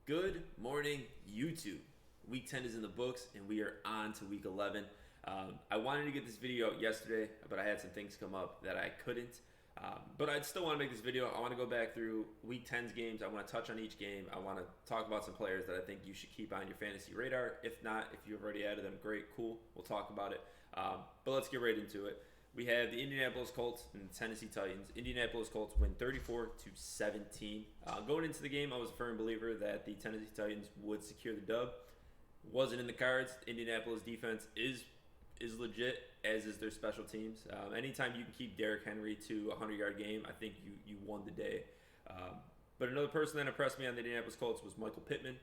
Good morning, YouTube. Week 10 is in the books, and we are on to Week 11. I wanted to get this video out yesterday, but I had some things come up that I couldn't. But I still want to make this video. I want to go back through Week 10's games. I want to touch on each game. I want to talk about some players that I think you should keep on your fantasy radar. If not, if you've already added them, great, cool. We'll talk about it. But let's get right into it. We have the Indianapolis Colts and the Tennessee Titans. Indianapolis Colts win 34-17. Going into the game, I was a firm believer that the Tennessee Titans would secure the dub. Wasn't in the cards. Indianapolis defense is legit, as is their special teams. Anytime you can keep Derrick Henry to a 100-yard game, I think you won the day. But another person that impressed me on the Indianapolis Colts was Michael Pittman.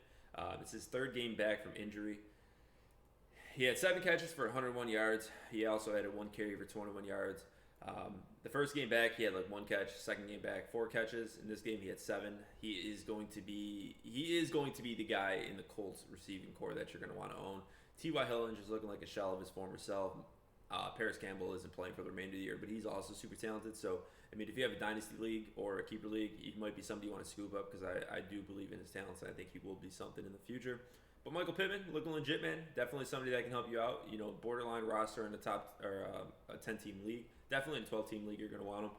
It's his third game back from injury. He had 7 catches for 101 yards. He also had a 1 carry for 21 yards. The first game back, he had like 1 catch. Second game back, 4 catches. In this game, he had 7. He is going to be the guy in the Colts receiving core that you're going to want to own. T.Y. Hilton is looking like a shell of his former self. Paris Campbell isn't playing for the remainder of the year, but he's also super talented. So, I mean, if you have a dynasty league or a keeper league, he might be somebody you want to scoop up because I do believe in his talents, and I think he will be something in the future. But Michael Pittman, looking legit, man. Definitely somebody that can help you out. You know, borderline roster in the top or a 10-team league. Definitely in a 12-team league, you're going to want him.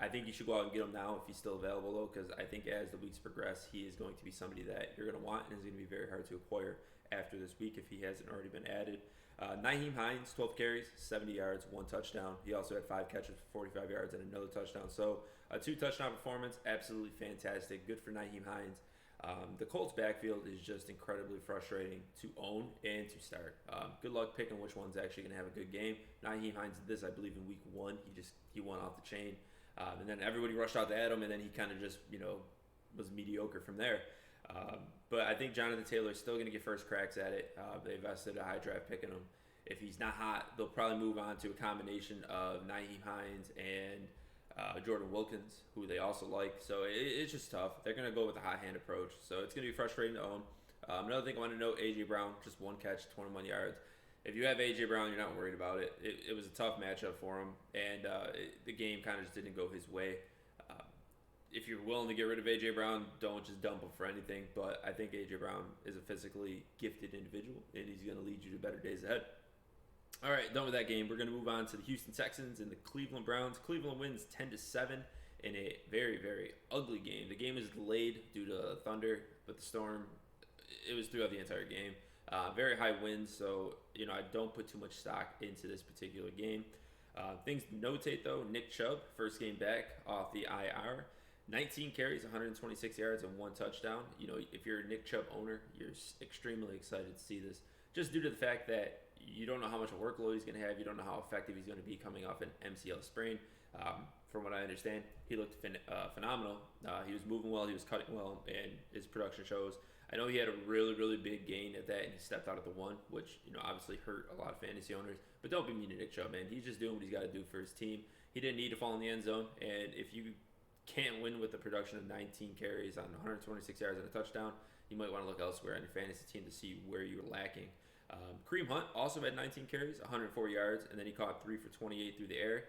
I think you should go out and get him now if he's still available, though, because I think as the weeks progress, he is going to be somebody that you're going to want and is going to be very hard to acquire after this week if he hasn't already been added. Nyheim Hines, 12 carries, 70 yards, 1 touchdown. He also had 5 catches for 45 yards and another touchdown. So a 2-touchdown performance, absolutely fantastic. Good for Nyheim Hines. The Colts backfield is just incredibly frustrating to own and to start. Good luck picking which one's actually going to have a good game. Nyheim Hines did this, I believe, in week 1. He went off the chain. And then everybody rushed out to add him, and then he kind of just, was mediocre from there. But I think Jonathan Taylor is still going to get first cracks at it. They invested a high draft pick in him. If he's not hot, they'll probably move on to a combination of Nyheim Hines and Jordan Wilkins, who they also like. So it's just tough. They're going to go with a hot hand approach. So it's going to be frustrating to own. Another thing I want to note, A.J. Brown, just 1 catch, 21 yards. If you have A.J. Brown, you're not worried about it. It was a tough matchup for him, and the game kind of just didn't go his way. If you're willing to get rid of A.J. Brown, don't just dump him for anything. But I think A.J. Brown is a physically gifted individual, and he's going to lead you to better days ahead. All right, done with that game. We're going to move on to the Houston Texans and the Cleveland Browns. Cleveland wins 10-7 in a very, very ugly game. The game was delayed due to thunder, but the storm, it was throughout the entire game. Very high winds, so I don't put too much stock into this particular game. Things to notate, though, Nick Chubb, first game back off the IR. 19 carries, 126 yards, and 1 touchdown. If you're a Nick Chubb owner, you're extremely excited to see this, just due to the fact that you don't know how much workload he's going to have. You don't know how effective he's going to be coming off an MCL sprain. From what I understand, he looked phenomenal. He was moving well, he was cutting well, and his production shows. I know he had a really, really big gain at that, and he stepped out at the 1, which obviously hurt a lot of fantasy owners. But don't be mean to Nick Chubb, man. He's just doing what he's got to do for his team. He didn't need to fall in the end zone, and if you can't win with the production of 19 carries on 126 yards and a touchdown, you might want to look elsewhere on your fantasy team to see where you're lacking. Kareem Hunt also had 19 carries, 104 yards, and then he caught 3 for 28 through the air.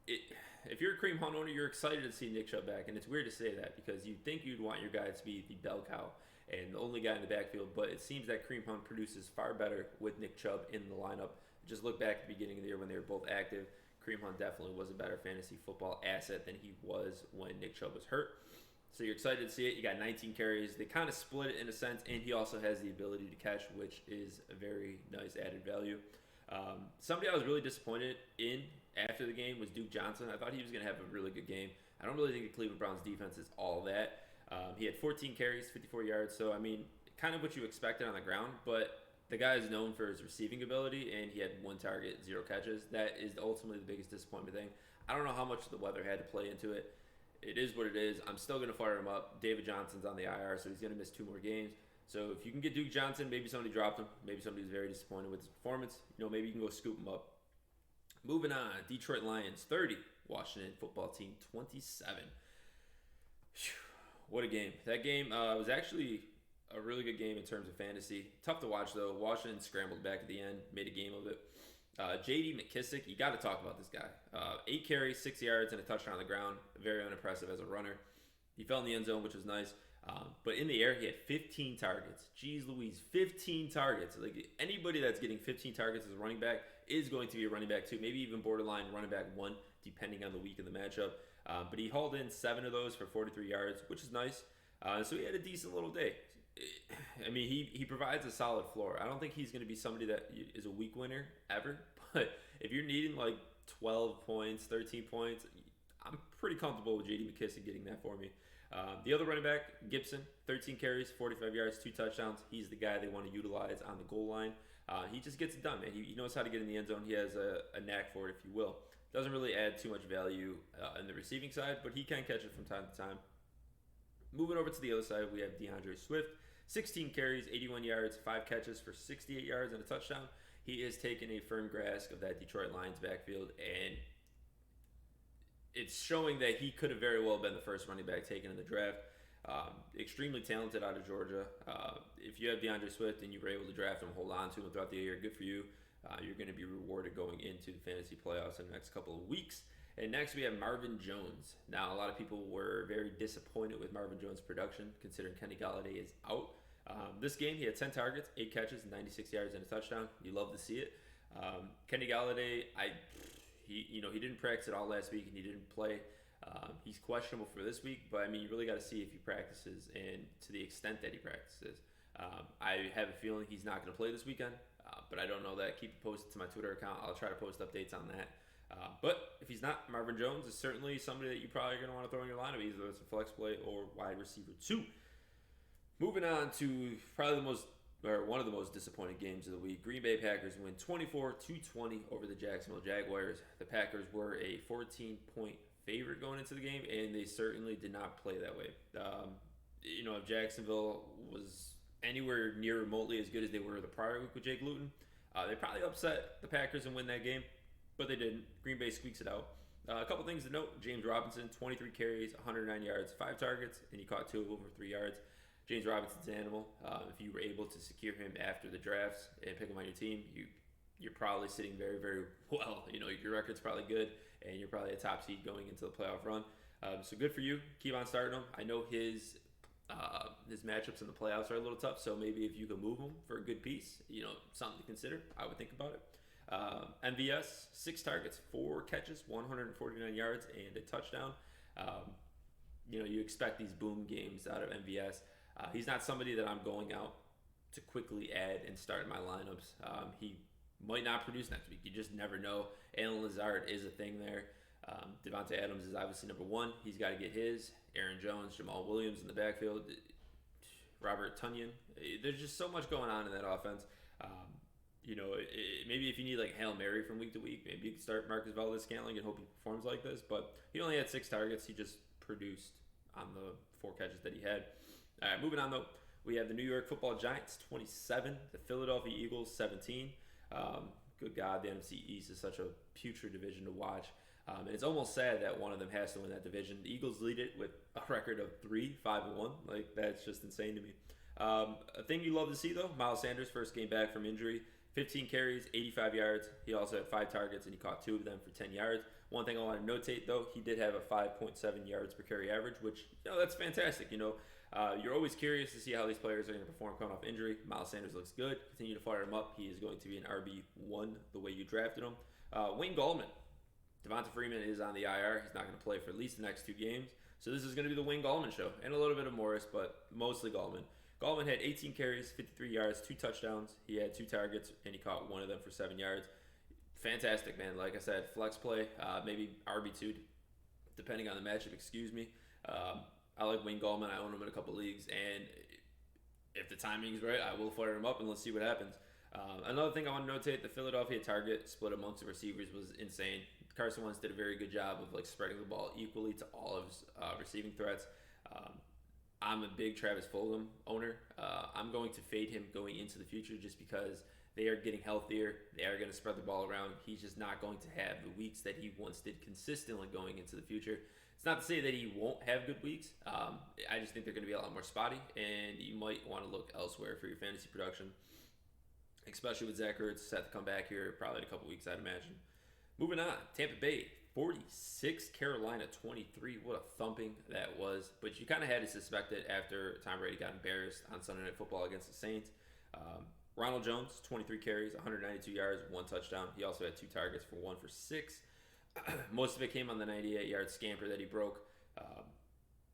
If you're a Kareem Hunt owner, you're excited to see Nick Chubb back, and it's weird to say that because you'd think you'd want your guy to be the bell cow and the only guy in the backfield, but it seems that Kareem Hunt produces far better with Nick Chubb in the lineup. Just look back at the beginning of the year when they were both active. Kareem Hunt definitely was a better fantasy football asset than he was when Nick Chubb was hurt. So you're excited to see it. You got 19 carries. They kind of split it in a sense, and he also has the ability to catch, which is a very nice added value. Somebody I was really disappointed in after the game was Duke Johnson. I thought he was going to have a really good game. I don't really think the Cleveland Browns defense is all that. He had 14 carries, 54 yards. So, I mean, kind of what you expected on the ground, but the guy is known for his receiving ability, and he had 1 target, 0 catches. That is ultimately the biggest disappointment thing. I don't know how much the weather had to play into it. It is what it is. I'm still going to fire him up. David Johnson's on the IR, so he's going to miss 2 more games. So if you can get Duke Johnson, maybe somebody dropped him. Maybe somebody's very disappointed with his performance. Maybe you can go scoop him up. Moving on, Detroit Lions 30, Washington football team 27. Whew, what a game. That game was actually a really good game in terms of fantasy. Tough to watch, though. Washington scrambled back at the end, made a game of it. J.D. McKissick, you got to talk about this guy. 8 carries, 6 yards, and a touchdown on the ground. Very unimpressive as a runner. He fell in the end zone, which was nice. But in the air, he had 15 targets. Jeez Louise, 15 targets. Like anybody that's getting 15 targets as a running back is going to be a running back 2, maybe even borderline running back 1, depending on the week of the matchup. But he hauled in 7 of those for 43 yards, which is nice. So he had a decent little day. I mean, he provides a solid floor. I don't think he's going to be somebody that is a week winner ever. But if you're needing like 12 points, 13 points, I'm pretty comfortable with J.D. McKissic getting that for me. The other running back, Gibson, 13 carries, 45 yards, 2 touchdowns. He's the guy they want to utilize on the goal line. He just gets it done, man. He knows how to get in the end zone. He has a knack for it, if you will. Doesn't really add too much value in the receiving side, but he can catch it from time to time. Moving over to the other side, we have DeAndre Swift. 16 carries, 81 yards, 5 catches for 68 yards and a touchdown. He has taken a firm grasp of that Detroit Lions backfield, and it's showing that he could have very well been the first running back taken in the draft. Extremely talented out of Georgia. If you have DeAndre Swift and you were able to draft him, hold on to him throughout the year, good for you. You're going to be rewarded going into the fantasy playoffs in the next couple of weeks. And next we have Marvin Jones. Now, a lot of people were very disappointed with Marvin Jones' production, considering Kenny Golladay is out. This game, he had 10 targets, 8 catches, 96 yards, and a touchdown. You love to see it. Kenny Golladay, he didn't practice at all last week, and he didn't play. He's questionable for this week, but I mean, you really got to see if he practices and to the extent that he practices. I have a feeling he's not going to play this weekend, but I don't know that. Keep it posted to my Twitter account. I'll try to post updates on that. But if he's not, Marvin Jones is certainly somebody that you probably are going to want to throw in your lineup, either it's a flex play or wide receiver 2. Moving on to probably one of the most disappointing games of the week. Green Bay Packers win 24-20 over the Jacksonville Jaguars. The Packers were a 14-point favorite going into the game, and they certainly did not play that way. If Jacksonville was anywhere near remotely as good as they were the prior week with Jake Luton, they probably upset the Packers and win that game, but they didn't. Green Bay squeaks it out. A couple things to note. James Robinson, 23 carries, 109 yards, 5 targets, and he caught 2 of them for 3 yards. James Robinson's an animal. If you were able to secure him after the drafts and pick him on your team, you're probably sitting very, very well. Your record's probably good, and you're probably a top seed going into the playoff run. So good for you. Keep on starting him. I know his matchups in the playoffs are a little tough, so maybe if you can move him for a good piece, something to consider. I would think about it. MVS, 6 targets, 4 catches, 149 yards, and a touchdown. You expect these boom games out of MVS. He's not somebody that I'm going out to quickly add and start in my lineups. He might not produce next week. You just never know. Alan Lazard is a thing there. Devontae Adams is obviously number 1. He's got to get his. Aaron Jones, Jamal Williams in the backfield, Robert Tonyan. There's just so much going on in that offense. Maybe if you need like Hail Mary from week to week, maybe you can start Marcus Valdes-Scantling and hope he performs like this. But he only had 6 targets. He just produced on the 4 catches that he had. All right, moving on though. We have the New York Football Giants 27, the Philadelphia Eagles 17. Good God, the NFC East is such a putrid division to watch. And it's almost sad that one of them has to win that division. The Eagles lead it with a record of 3-5-1. Like, that's just insane to me. A thing you love to see, though, Miles Sanders' first game back from injury. 15 carries, 85 yards. He also had 5 targets, and he caught 2 of them for 10 yards. One thing I want to notate, though, he did have a 5.7 yards per carry average, which, that's fantastic. You're always curious to see how these players are going to perform coming off injury. Miles Sanders looks good. Continue to fire him up. He is going to be an RB1 the way you drafted him. Wayne Gallman. Devonta Freeman is on the IR. He's not going to play for at least the next 2 games. So this is going to be the Wayne Gallman show. And a little bit of Morris, but mostly Gallman. Gallman had 18 carries, 53 yards, 2 touchdowns. He had 2 targets, and he caught 1 of them for 7 yards. Fantastic, man. Like I said, flex play, maybe RB2, depending on the matchup, excuse me. I like Wayne Gallman. I own him in a couple leagues, and if the timing's right, I will fire him up, and let's see what happens. Another thing I want to notate, the Philadelphia target split amongst the receivers was insane. Carson Wentz did a very good job of spreading the ball equally to all of his receiving threats. I'm a big Travis Fulgham owner. I'm going to fade him going into the future just because they are getting healthier. They are going to spread the ball around. He's just not going to have the weeks that he once did consistently going into the future. It's not to say that he won't have good weeks. I just think they're going to be a lot more spotty, and you might want to look elsewhere for your fantasy production, especially with Zach Ertz set to come back here probably in a couple weeks, I'd imagine. Moving on, Tampa Bay 46, Carolina 23. What a thumping that was. But you kind of had to suspect it after Tom Brady got embarrassed on Sunday Night Football against the Saints. Ronald Jones, 23 carries, 192 yards, 1 touchdown. He also had 2 targets for 1 for 6. Most of it came on the 98-yard scamper that he broke.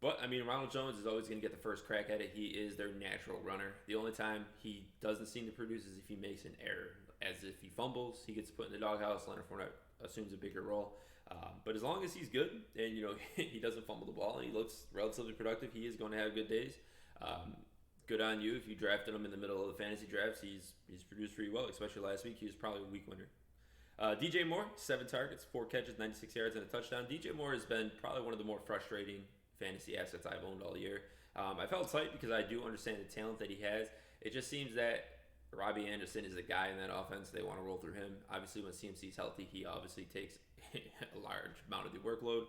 But, I mean, Ronald Jones is always going to get the first crack at it. He is their natural runner. The only time he doesn't seem to produce is if he makes an error. As if he fumbles, he gets put in the doghouse. Leonard Fournette assumes a bigger role. But as long as he's good and, he doesn't fumble the ball and he looks relatively productive, he is going to have good days. Good on you. If you drafted him in the middle of the fantasy drafts, he's produced pretty well, especially last week. He was probably a week winner. DJ Moore, 7 targets, 4 catches, 96 yards, and a touchdown. DJ Moore has been probably one of the more frustrating fantasy assets I've owned all year. I felt tight because I do understand the talent that he has. It just seems that Robbie Anderson is the guy in that offense. They want to roll through him. Obviously, when CMC is healthy, he obviously takes a large amount of the workload.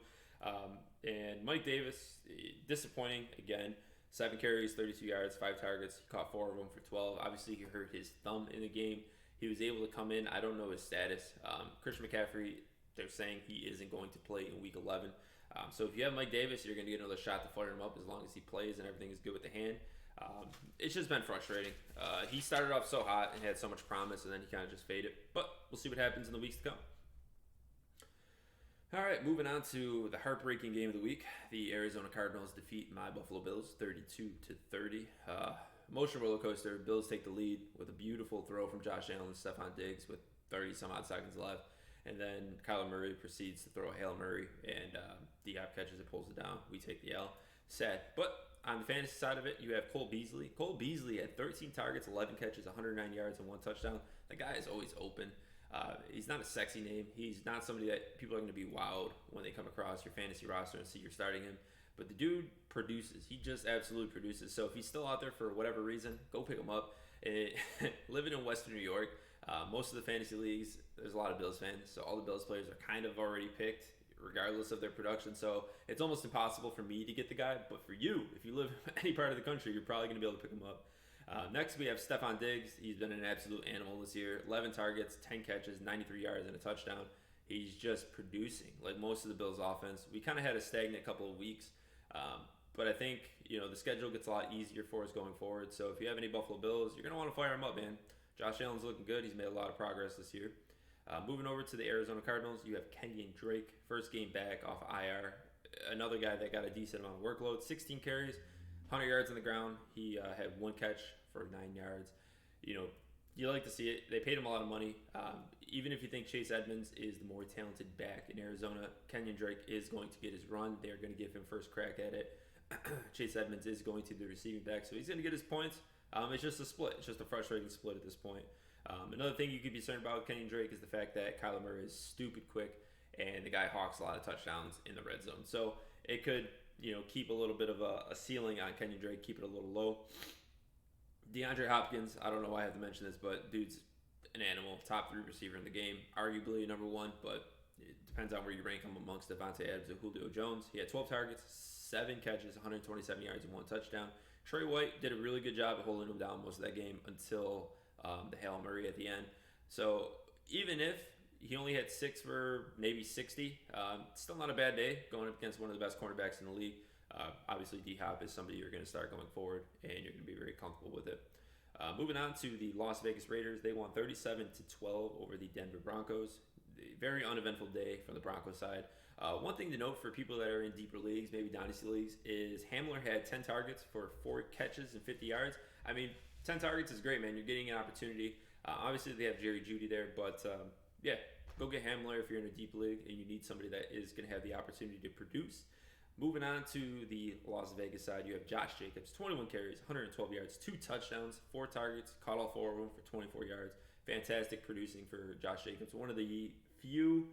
And Mike Davis, disappointing again. 7 carries, 32 yards, 5 targets. He caught 4 of them for 12. Obviously, he hurt his thumb in the game. He was able to come in. I don't know his status. Christian McCaffrey, they're saying he isn't going to play in Week 11. So if you have Mike Davis, you're going to get another shot to fire him up as long as he plays and everything is good with the hand. It's just been frustrating. He started off so hot and had so much promise, and then he kind of just faded. But we'll see what happens in the weeks to come. All right, moving on to the heartbreaking game of the week. The Arizona Cardinals defeat my Buffalo Bills 32-30. Emotional roller coaster. Bills take the lead with a beautiful throw from Josh Allen and Stephon Diggs with 30-some-odd seconds left. And then Kyler Murray proceeds to throw a Hail Mary, and Diop catches it, pulls it down. We take the L. Sad. But on the fantasy side of it, you have Cole Beasley. Cole Beasley had 13 targets, 11 catches, 109 yards, and 1 touchdown. The guy is always open. He's not a sexy name. He's not somebody that people are going to be wowed when they come across your fantasy roster and see you're starting him. But the dude produces. He just absolutely produces. So if he's still out there for whatever reason, go pick him up. Living in Western New York, most of the fantasy leagues, there's a lot of Bills fans. So all the Bills players are kind of already picked, regardless of their production. So it's almost impossible for me to get the guy. But for you, if you live in any part of the country, you're probably going to be able to pick him up. Next, we have Stephon Diggs. He's been an absolute animal this year. 11 targets, 10 catches, 93 yards, and a touchdown. He's just producing like most of the Bills' offense. We kind of had a stagnant couple of weeks. But I think, the schedule gets a lot easier for us going forward. So if you have any Buffalo Bills, you're going to want to fire him up, man. Josh Allen's looking good. He's made a lot of progress this year. Moving over to the Arizona Cardinals, you have Kenyon Drake. First game back off IR. Another guy that got a decent amount of workload. 16 carries, 100 yards on the ground. He had 1 catch for 9 yards. You like to see it. They paid him a lot of money. Even if you think Chase Edmonds is the more talented back in Arizona, Kenyon Drake is going to get his run. They're going to give him first crack at it. Chase Edmonds is going to be the receiving back, so he's going to get his points. It's just a split. It's just a frustrating split at this point. Another thing you could be concerned about with Kenyon Drake is the fact that Kyler Murray is stupid quick, and the guy hawks a lot of touchdowns in the red zone. So it could, keep a little bit of a ceiling on Kenyon Drake, keep it a little low. DeAndre Hopkins, I don't know why I have to mention this, but dude's an animal, top 3 receiver in the game, arguably number 1, but it depends on where you rank him amongst Devontae Adams and Julio Jones. He had 12 targets, 7 catches, 127 yards, and 1 touchdown. Trey White did a really good job of holding him down most of that game until the Hail Murray at the end. So even if he only had 6 for maybe 60, still not a bad day going up against one of the best cornerbacks in the league. Obviously, D-Hop is somebody you're going to start going forward, and you're going to be very comfortable with it. Moving on to the Las Vegas Raiders, they won 37-12 over the Denver Broncos. Very uneventful day from the Broncos side. One thing to note for people that are in deeper leagues, maybe dynasty leagues, is Hamler had 10 targets for 4 catches and 50 yards. I mean, 10 targets is great, man. You're getting an opportunity. Obviously, they have Jerry Jeudy there, but yeah, go get Hamler if you're in a deep league and you need somebody that is going to have the opportunity to produce. Moving on to the Las Vegas side, you have Josh Jacobs, 21 carries, 112 yards, 2 touchdowns, 4 targets, caught all 4 of them for 24 yards. Fantastic producing for Josh Jacobs. One of the few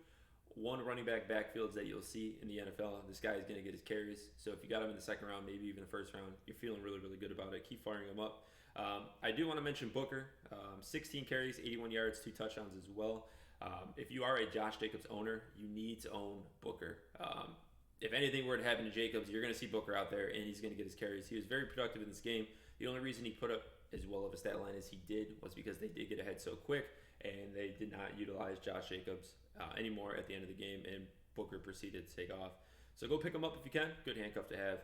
one running back backfields that you'll see in the NFL. This guy is going to get his carries. So if you got him in the second round, maybe even the first round, you're feeling really, really good about it. Keep firing him up. I do want to mention Booker, 16 carries, 81 yards, 2 touchdowns as well. If you are a Josh Jacobs owner, you need to own Booker. If anything were to happen to Jacobs, you're going to see Booker out there, and he's going to get his carries. He was very productive in this game. The only reason he put up as well of a stat line as he did was because they did get ahead so quick, and they did not utilize Josh Jacobs anymore at the end of the game. And Booker proceeded to take off. So go pick him up if you can. Good handcuff to have.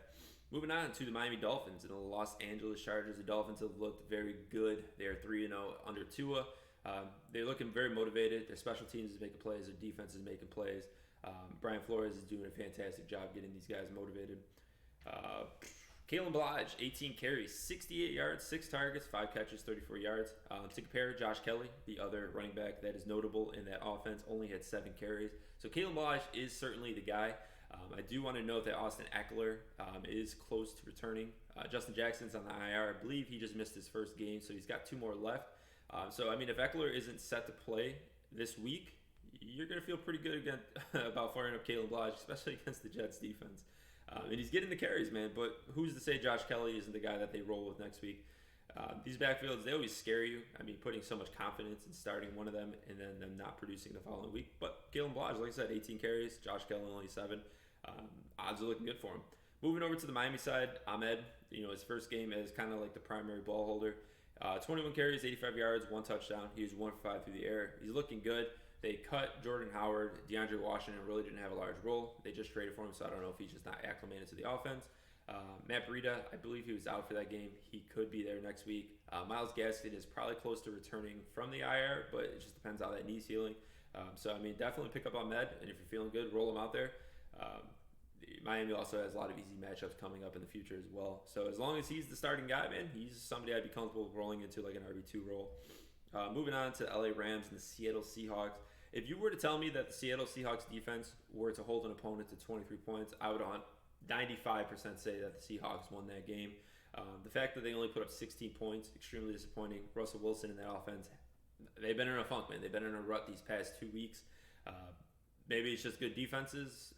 Moving on to the Miami Dolphins and the Los Angeles Chargers. The Dolphins have looked very good. They are 3-0 under Tua. They're looking very motivated. Their special teams is making plays. Their defense is making plays. Brian Flores is doing a fantastic job getting these guys motivated. Kalen Ballage, 18 carries, 68 yards, 6 targets, 5 catches, 34 yards. To compare, Josh Kelly, the other running back that is notable in that offense, only had 7 carries. So Kalen Ballage is certainly the guy. I do want to note that Austin Eckler is close to returning. Justin Jackson's on the IR. I believe he just missed his first game, so he's got 2 more left. So, I mean, if Eckler isn't set to play this week, you're going to feel pretty good again about firing up Kalen Ballage, especially against the Jets defense. And he's getting the carries, man, but who's to say Josh Kelly isn't the guy that they roll with next week? These backfields, they always scare you. I mean, putting so much confidence in starting one of them and then them not producing the following week. But Kalen Ballage, like I said, 18 carries. Josh Kelly only 7. Odds are looking good for him. Moving over to the Miami side, Ahmed, his first game as kind of like the primary ball holder. 21 carries, 85 yards, 1 touchdown. He was 1 for 5 through the air. He's looking good. They cut Jordan Howard. DeAndre Washington really didn't have a large role. They just traded for him, so I don't know if he's just not acclimated to the offense. Matt Breida, I believe he was out for that game. He could be there next week. Myles Gaskin is probably close to returning from the IR, but it just depends how that knee's healing. So, I mean, definitely pick up Ahmed, and if you're feeling good, roll him out there. Miami also has a lot of easy matchups coming up in the future as well. So as long as he's the starting guy, man, he's somebody I'd be comfortable rolling into like an RB2 role. Moving on to LA Rams and the Seattle Seahawks. If you were to tell me that the Seattle Seahawks defense were to hold an opponent to 23 points, I would 95% say that the Seahawks won that game. The fact that they only put up 16 points, extremely disappointing. Russell Wilson in that offense, they've been in a funk, man. They've been in a rut these past 2 weeks. Maybe it's just good defenses.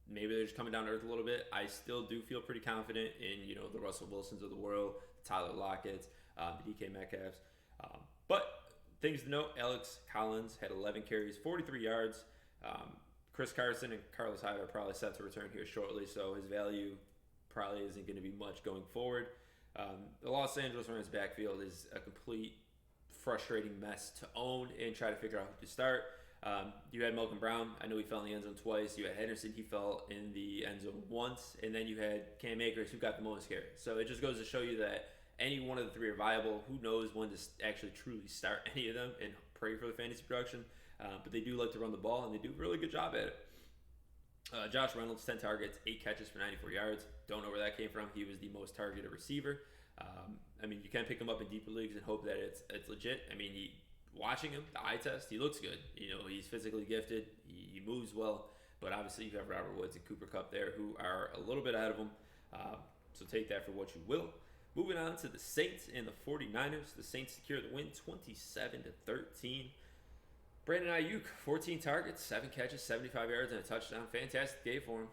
Maybe they're just coming down to earth a little bit. I still do feel pretty confident in, the Russell Wilsons of the world, the Tyler Lockett's, the DK Metcalfs. But things to note, Alex Collins had 11 carries, 43 yards. Chris Carson and Carlos Hyde are probably set to return here shortly, so his value probably isn't going to be much going forward. The Los Angeles Rams backfield is a complete frustrating mess to own and try to figure out who to start. You had Malcolm Brown. I know he fell in the end zone twice. You had Henderson. He fell in the end zone once. And then you had Cam Akers, who got the most carries. So it just goes to show you that any one of the 3 are viable. Who knows when to actually truly start any of them and pray for the fantasy production. But they do like to run the ball, and they do a really good job at it. Josh Reynolds, 10 targets, 8 catches for 94 yards. Don't know where that came from. He was the most targeted receiver. I mean, you can pick him up in deeper leagues and hope that it's legit. I mean, watching him, the eye test, he looks good. He's physically gifted. He moves well. But obviously, you have Robert Woods and Cooper Kupp there who are a little bit ahead of him. So take that for what you will. Moving on to the Saints and the 49ers. The Saints secure the win 27-13. Brandon Ayuk, 14 targets, 7 catches, 75 yards, and a touchdown. Fantastic day for him.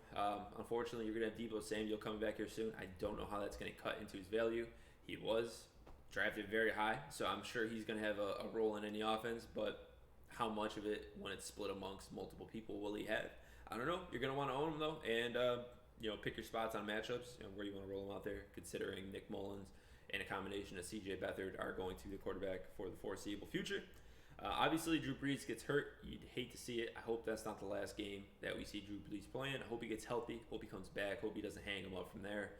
Unfortunately, you're going to have Deebo Samuel coming back here soon. I don't know how that's going to cut into his value. He was drafted very high, so I'm sure he's going to have a role in any offense, but how much of it when it's split amongst multiple people will he have? I don't know. You're going to want to own him, though, and pick your spots on matchups, where you want to roll him out there, considering Nick Mullins and a combination of C.J. Beathard are going to be the quarterback for the foreseeable future. Obviously, Drew Brees gets hurt. You'd hate to see it. I hope that's not the last game that we see Drew Brees playing. I hope he gets healthy. Hope he comes back. Hope he doesn't hang him up from there.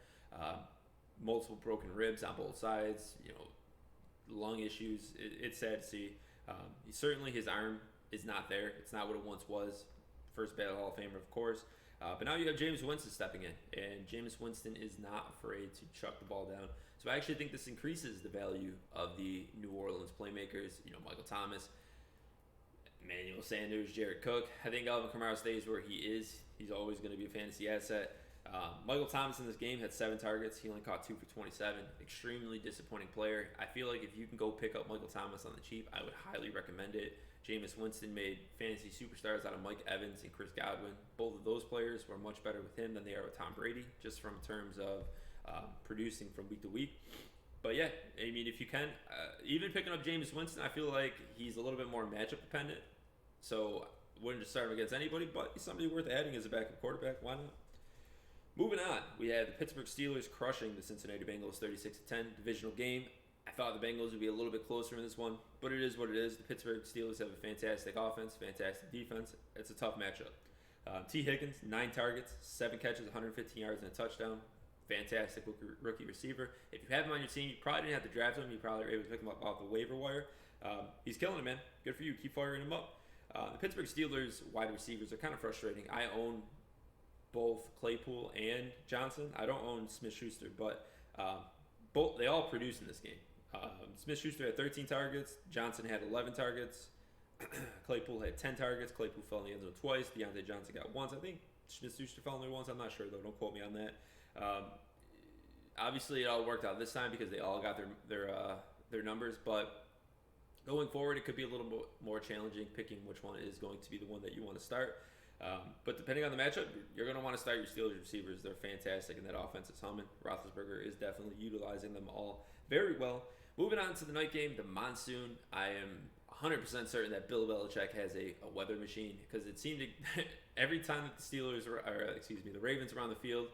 Multiple broken ribs on both sides. Lung issues. It's sad to see. Certainly, his arm is not there. It's not what it once was. First ballot Hall of Famer, of course. But now you have Jameis Winston stepping in, and Jameis Winston is not afraid to chuck the ball down. So I actually think this increases the value of the New Orleans playmakers. Michael Thomas, Emmanuel Sanders, Jared Cook. I think Alvin Kamara stays where he is. He's always going to be a fantasy asset. Michael Thomas in this game had 7 targets. He only caught 2 for 27. Extremely disappointing player. I feel like if you can go pick up Michael Thomas on the cheap, I would highly recommend it. Jameis Winston made fantasy superstars out of Mike Evans and Chris Godwin. Both of those players were much better with him than they are with Tom Brady, just from terms of producing from week to week. But yeah, I mean, if you can, even picking up Jameis Winston, I feel like he's a little bit more matchup dependent. So wouldn't just start him against anybody, but he's somebody worth adding as a backup quarterback. Why not? Moving on, we had the Pittsburgh Steelers crushing the Cincinnati Bengals 36-10 divisional game. I thought the Bengals would be a little bit closer in this one, but it is what it is. The Pittsburgh Steelers have a fantastic offense, fantastic defense. It's a tough matchup. T. Higgins, 9 targets, 7 catches, 115 yards, and a touchdown. Fantastic rookie receiver. If you have him on your team, you probably didn't have to draft him. You probably were able to pick him up off the waiver wire. He's killing it, man. Good for you. Keep firing him up. The Pittsburgh Steelers wide receivers are kind of frustrating. I own both Claypool and Johnson. I don't own Smith-Schuster, but both they all produce in this game. Smith-Schuster had 13 targets. Johnson had 11 targets. Claypool had 10 targets. Claypool fell in the end zone twice. Deontay Johnson got once. I think Smith-Schuster fell in there once. I'm not sure, though. Don't quote me on that. Obviously, it all worked out this time because they all got their numbers. But going forward, it could be a little bit more challenging picking which one is going to be the one that you want to start. But depending on the matchup, you're going to want to start your Steelers receivers. They're fantastic, and that offense is humming. Roethlisberger is definitely utilizing them all very well. Moving on to the night game, the monsoon. I am 100% certain that Bill Belichick has a weather machine because it seemed to every time that the Ravens were on the field,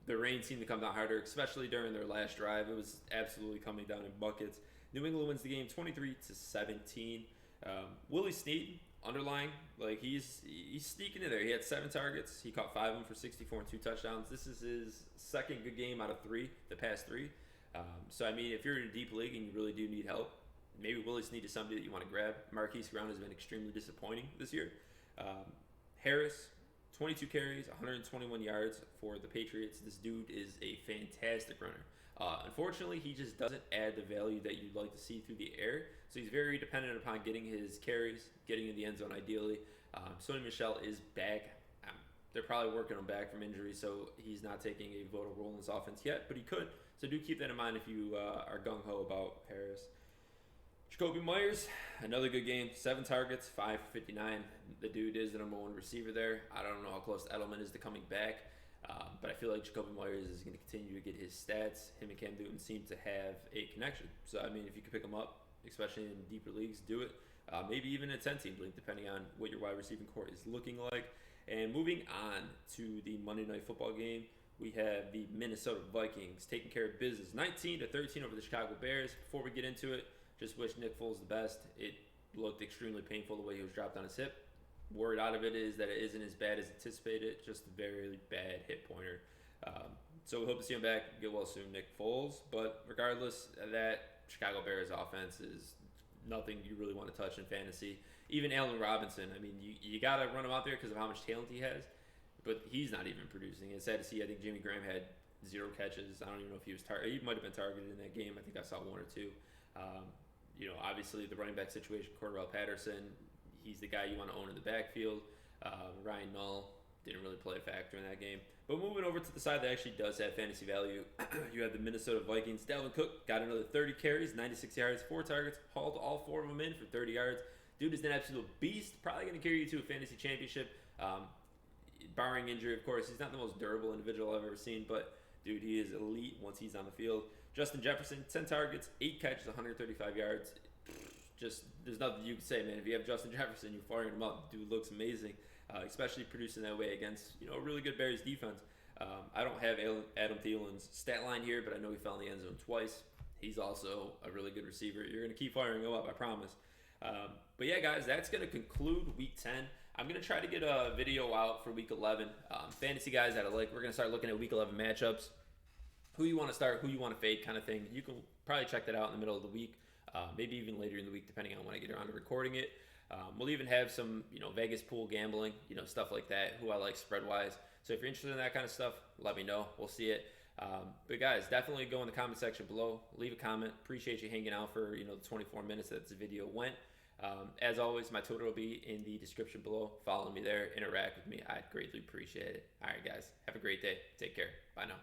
the rain seemed to come down harder, especially during their last drive. It was absolutely coming down in buckets. New England wins the game 23-17. Willie Snead, underlying, like he's sneaking in there. He had 7 targets. He caught 5 of them for 64 and 2 touchdowns. This is his second good game out of 3, the past 3. So, I mean, if you're in a deep league and you really do need help, maybe Willie Snead is somebody that you want to grab. Marquise Brown has been extremely disappointing this year. Harris, 22 carries, 121 yards for the Patriots. This dude is a fantastic runner. Unfortunately, he just doesn't add the value that you'd like to see through the air. So he's very dependent upon getting his carries, getting in the end zone ideally. Sony Michel is back. They're probably working him back from injury, so he's not taking a vital role in this offense yet, but he could. So do keep that in mind if you are gung-ho about Harris. Jacoby Myers, another good game. 7 targets, 5 for 59. The dude is the number 1 receiver there. I don't know how close Edelman is to coming back, but I feel like Jacoby Myers is going to continue to get his stats. Him and Cam Newton seem to have a connection. So, I mean, if you can pick them up, especially in deeper leagues, do it. Maybe even a 10-team league, depending on what your wide receiving core is looking like. And moving on to the Monday Night Football game, we have the Minnesota Vikings taking care of business 19-13 over the Chicago Bears. Before we get into it, just wish Nick Foles the best. It looked extremely painful the way he was dropped on his hip. Word out of it is that it isn't as bad as anticipated, just a very bad hip pointer. So we hope to see him back, get well soon, Nick Foles. But regardless of that, Chicago Bears offense is nothing you really want to touch in fantasy. Even Allen Robinson, I mean, you got to run him out there because of how much talent he has, but he's not even producing. It's sad to see. I think Jimmy Graham had 0 catches. I don't even know if he was targeted. He might have been targeted in that game. I think I saw 1 or 2. Obviously the running back situation, Cordell Patterson, he's the guy you want to own in the backfield. Ryan Null didn't really play a factor in that game. But moving over to the side that actually does have fantasy value, you have the Minnesota Vikings. Dalvin Cook got another 30 carries, 96 yards, 4 targets, hauled all 4 of them in for 30 yards. Dude is an absolute beast. Probably going to carry you to a fantasy championship. Barring injury, of course. He's not the most durable individual I've ever seen, but dude, he is elite once he's on the field. Justin Jefferson, 10 targets, 8 catches, 135 yards. Just, there's nothing you can say, man. If you have Justin Jefferson, you're firing him up. Dude looks amazing, especially producing that way against, a really good Bears defense. I don't have Adam Thielen's stat line here, but I know he fell in the end zone twice. He's also a really good receiver. You're going to keep firing him up, I promise. But yeah, guys, that's going to conclude Week 10. I'm going to try to get a video out for Week 11. Fantasy guys that we're going to start looking at Week 11 matchups. Who you want to start, who you want to fade kind of thing. You can probably check that out in the middle of the week, maybe even later in the week, depending on when I get around to recording it. We'll even have some, Vegas pool gambling, stuff like that, who I like spread-wise. So if you're interested in that kind of stuff, let me know. We'll see it. But guys, definitely go in the comment section below. Leave a comment. Appreciate you hanging out for, the 24 minutes that this video went. As always, my Twitter will be in the description below. Follow me there. Interact with me. I'd greatly appreciate it. All right, guys. Have a great day. Take care. Bye now.